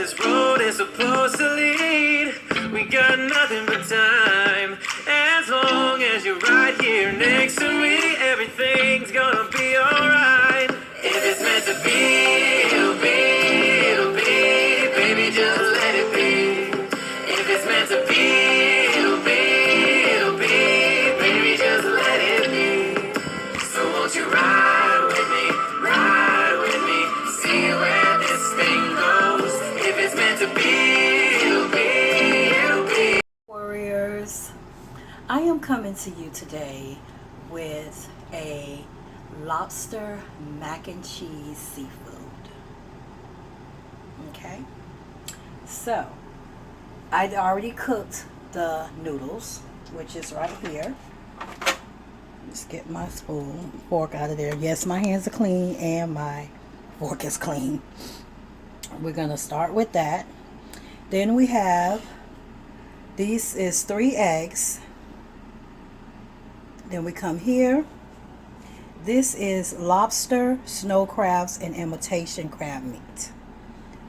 this road is supposed to lead. We got nothing but time. As long as you're right here next to me, everything's gonna be alright. If it's meant to be, it'll be, it'll be. Baby, just let it be. If it's meant to be, it'll be, it'll be. Baby, just let it be. So won't you ride with me, ride with me, see where this thing goes. If it's meant to be, it'll be, it'll be. Warriors, I am coming to you today with a lobster mac and cheese seafood. Okay, so I'd already cooked the noodles, which is right here. Just get my spoon, fork out of there. Yes, my hands are clean and my fork is clean. We're gonna start with that. Then we have, these is 3 eggs. Then we come here. This is lobster, snow crabs, and imitation crab meat.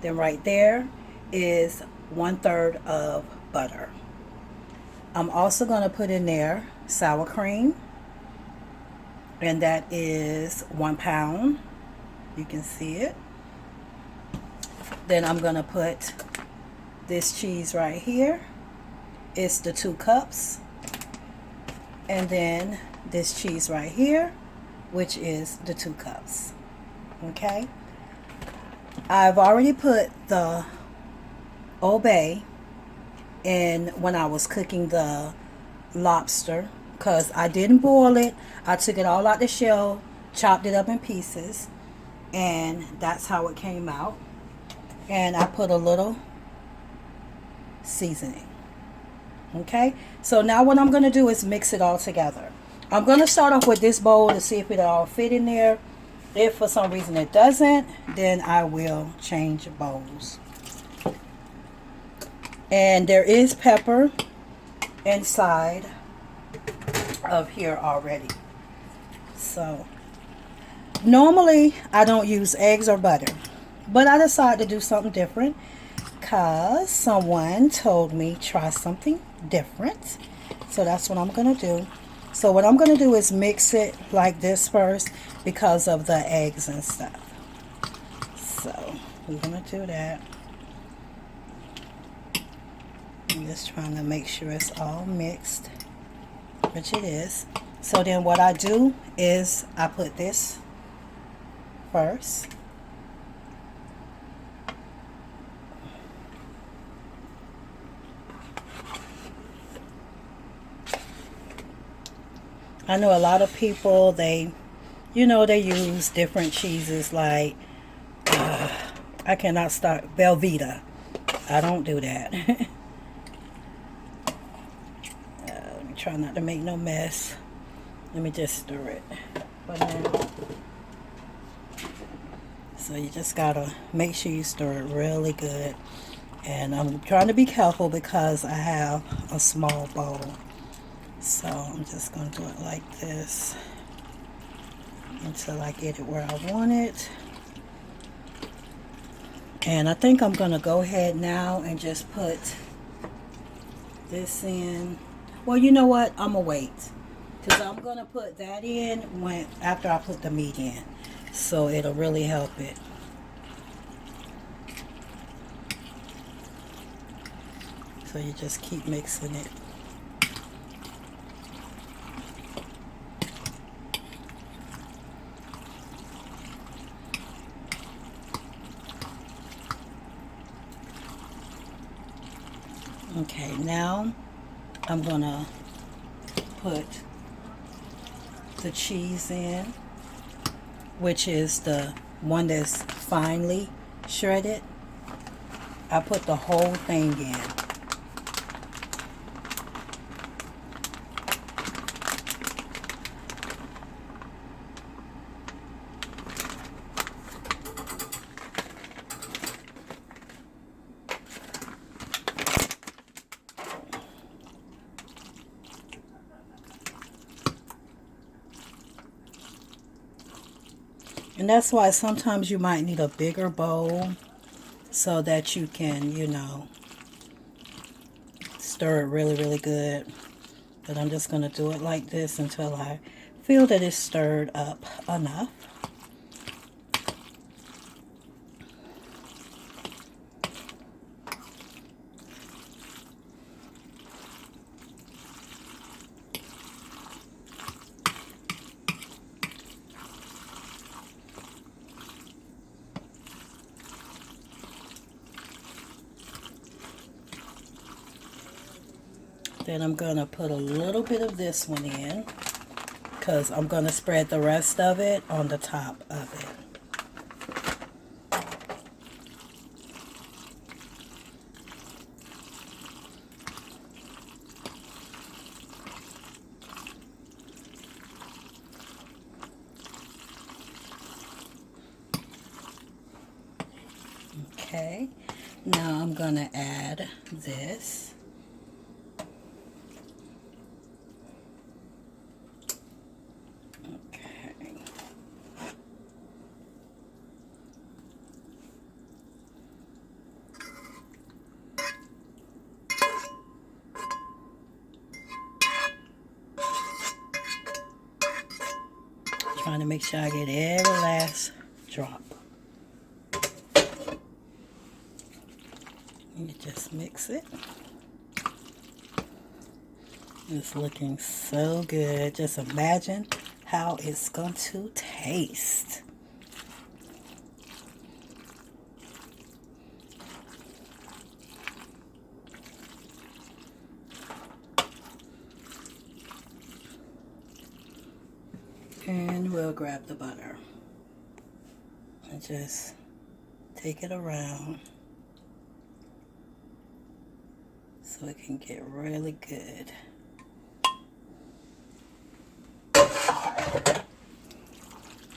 Then right there is 1/3 of butter. I'm also going to put in there sour cream, and that is 1 pound. You can see it. Then I'm going to put this cheese right here. It's the 2 cups. And then this cheese right here, which is the 2 cups. Okay, I've already put the Old Bay in when I was cooking the lobster, because I didn't boil it. I took it all out the shell, chopped it up in pieces, and that's how it came out. And I put a little seasoning. Okay, so now what I'm going to do is mix it all together. I'm going to start off with this bowl to see if it all fit in there. If for some reason it doesn't, then I will change bowls. And there is pepper inside of here already. So normally I don't use eggs or butter, but I decided to do something different because someone told me try something different. So that's what I'm going to do. So what I'm going to do is mix it like this first because of the eggs and stuff. So we're going to do that. I'm just trying to make sure it's all mixed, which it is. So then what I do is I put this first. I know a lot of people, they use different cheeses like, I cannot start, Velveeta. I don't do that. Let me try not to make no mess. Let me just stir it. But now, so you just gotta make sure you stir it really good. And I'm trying to be careful because I have a small bowl. So I'm just going to do it like this until I get it where I want it. And I think I'm going to go ahead now and just put this in. Well, you know what? I'm going to wait, because I'm going to put that in after I put the meat in. So it'll really help it. So you just keep mixing it. Okay, now I'm gonna put the cheese in, which is the one that's finely shredded. I put the whole thing in. And that's why sometimes you might need a bigger bowl so that you can, you know, stir it really, really good. But I'm just going to do it like this until I feel that it's stirred up enough. Then I'm going to put a little bit of this one in, because I'm going to spread the rest of it on the top of it. Okay, now I'm going to add this. Trying to make sure I get every last drop. You just mix it. It's looking so good. Just imagine how it's going to taste. And we'll grab the butter and just take it around so it can get really good.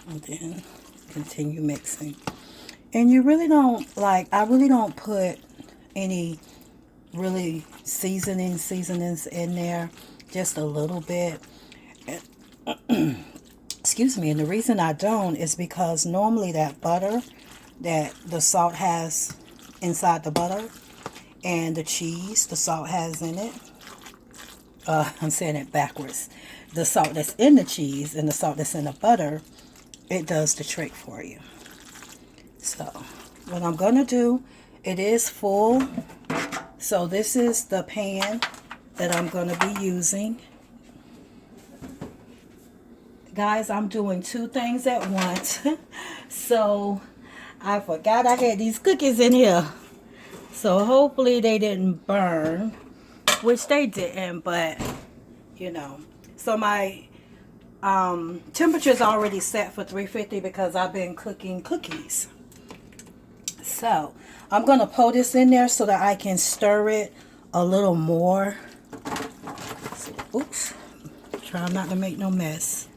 And then continue mixing. And you really don't, like, I really don't put any really seasonings in there, just a little bit. Excuse me, and the reason I don't is because normally that butter that the salt has inside the butter and the cheese the salt has in it, I'm saying it backwards. The salt that's in the cheese and the salt that's in the butter, it does the trick for you. So what I'm going to do, it is full. So this is the pan that I'm going to be using. Guys, I'm doing two things at once. So I forgot I had these cookies in here. So hopefully they didn't burn, which they didn't, but you know. So my temperature is already set for 350 because I've been cooking cookies. So I'm going to pour this in there so that I can stir it a little more. So, oops. Try not to make no mess.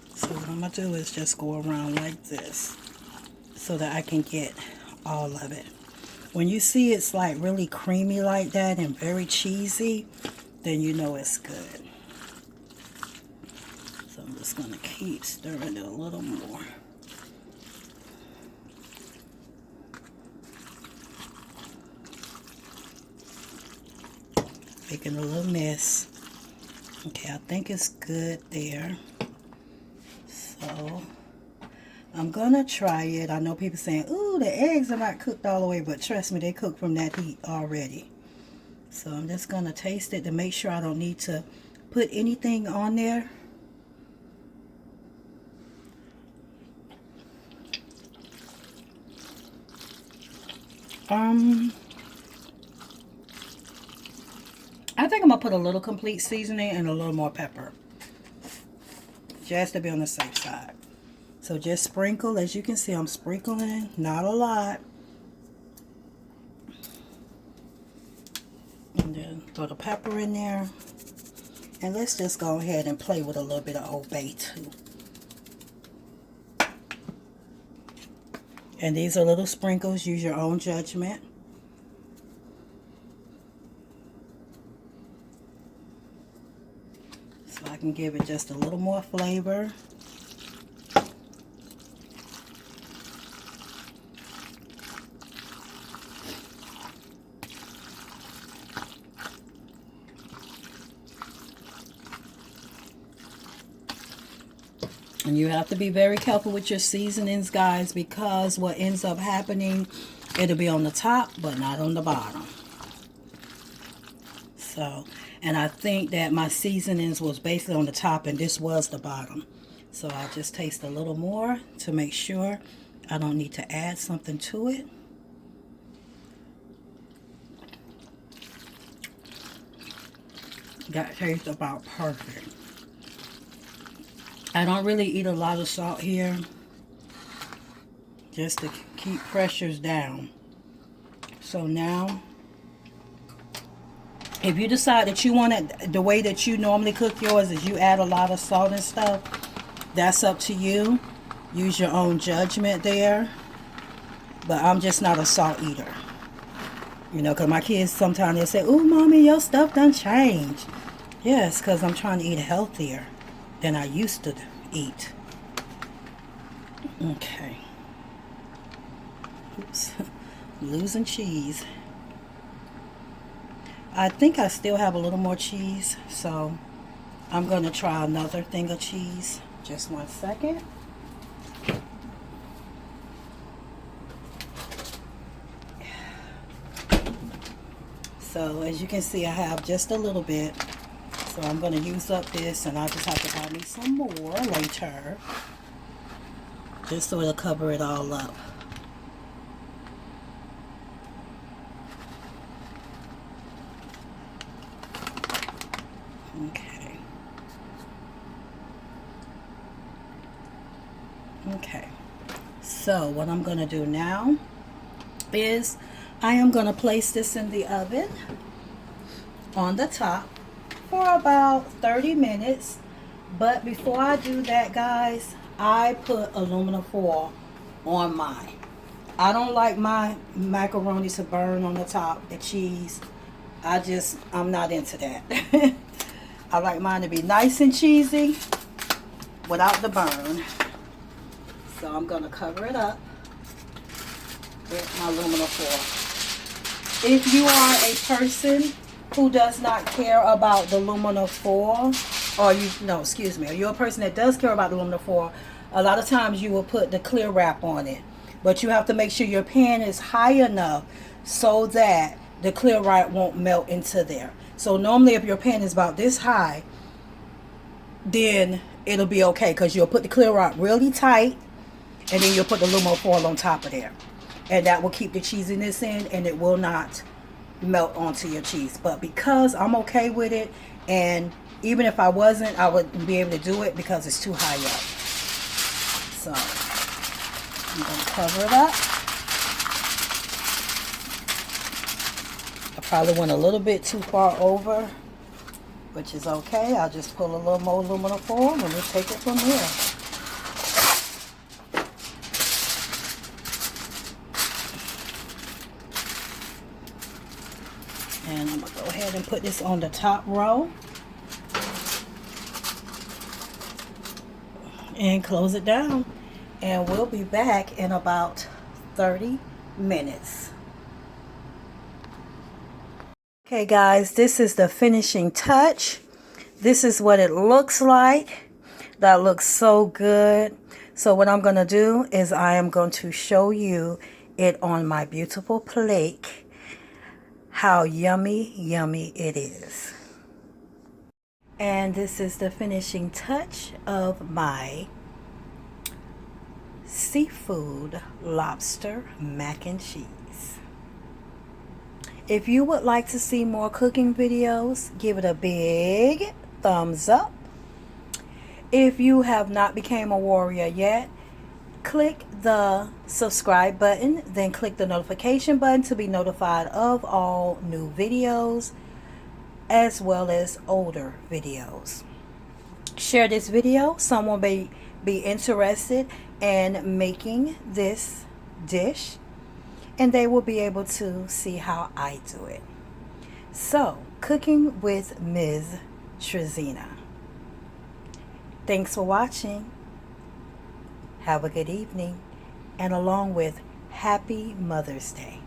So what I'm going to do is just go around like this so that I can get all of it. When you see it's like really creamy like that and very cheesy, then you know it's good. So I'm just going to keep stirring it a little more. Making a little mess. Okay, I think it's good there. So I'm gonna try it. I know people saying, ooh, the eggs are not cooked all the way, but trust me, they cook from that heat already. So I'm just gonna taste it to make sure I don't need to put anything on there. I think I'm gonna put a little complete seasoning and a little more pepper, just to be on the safe side. So just sprinkle. As you can see, I'm sprinkling, not a lot. And then throw the pepper in there. And let's just go ahead and play with a little bit of Old Bay too. And these are little sprinkles. Use your own judgment. So I can give it just a little more flavor. And you have to be very careful with your seasonings, guys, because what ends up happening, it'll be on the top, but not on the bottom. So, and I think that my seasonings was basically on the top and this was the bottom. So I'll just taste a little more to make sure I don't need to add something to it. That tastes about perfect. I don't really eat a lot of salt here, just to keep pressures down. So now, if you decide that you want it the way that you normally cook yours, is you add a lot of salt and stuff, that's up to you. Use your own judgment there. But I'm just not a salt eater. You know, because my kids sometimes they say, "Ooh, mommy, your stuff done changed." Yes, because I'm trying to eat healthier than I used to eat. Okay. Oops. Losing cheese. I think I still have a little more cheese, so I'm going to try another thing of cheese. Just 1 second. So as you can see, I have just a little bit. So I'm going to use up this, and I'll just have to buy me some more later. Just so it'll cover it all up. Okay. Okay. So what I'm going to do now is I am going to place this in the oven on the top for about 30 minutes. But before I do that, guys, I put aluminum foil on mine. I don't like my macaroni to burn on the top, the cheese. I'm not into that. I like mine to be nice and cheesy without the burn. So I'm going to cover it up with my aluminum foil. If you are a person who does not care about the aluminum foil, or you're a person that does care about the aluminum foil, a lot of times you will put the clear wrap on it. But you have to make sure your pan is high enough so that the clear wrap won't melt into there. So normally if your pan is about this high, then it'll be okay, because you'll put the clear wrap really tight, and then you'll put the aluminum foil on top of there. And that will keep the cheesiness in, and it will not melt onto your cheese. But because I'm okay with it, and even if I wasn't, I wouldn't be able to do it because it's too high up. So I'm going to cover it up. I probably went a little bit too far over, which is okay. I'll just pull a little more aluminum foil and we'll take it from here. And I'm going to go ahead and put this on the top row. And close it down. And we'll be back in about 30 minutes. Okay guys, this is the finishing touch. This is what it looks like. That looks so good. So what I'm going to do is I am going to show you it on my beautiful plate. How yummy, yummy it is. And this is the finishing touch of my seafood lobster mac and cheese. If you would like to see more cooking videos, give it a big thumbs up. If you have not become a warrior yet, click the subscribe button, then click the notification button to be notified of all new videos as well as older videos. Share this video. Someone may be interested in making this dish, and they will be able to see how I do it. So, cooking with Mz.TreZena. Thanks for watching. Have a good evening, and along with Happy Mother's Day.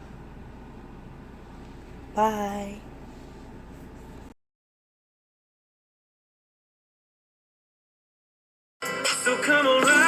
Bye. So come on, right.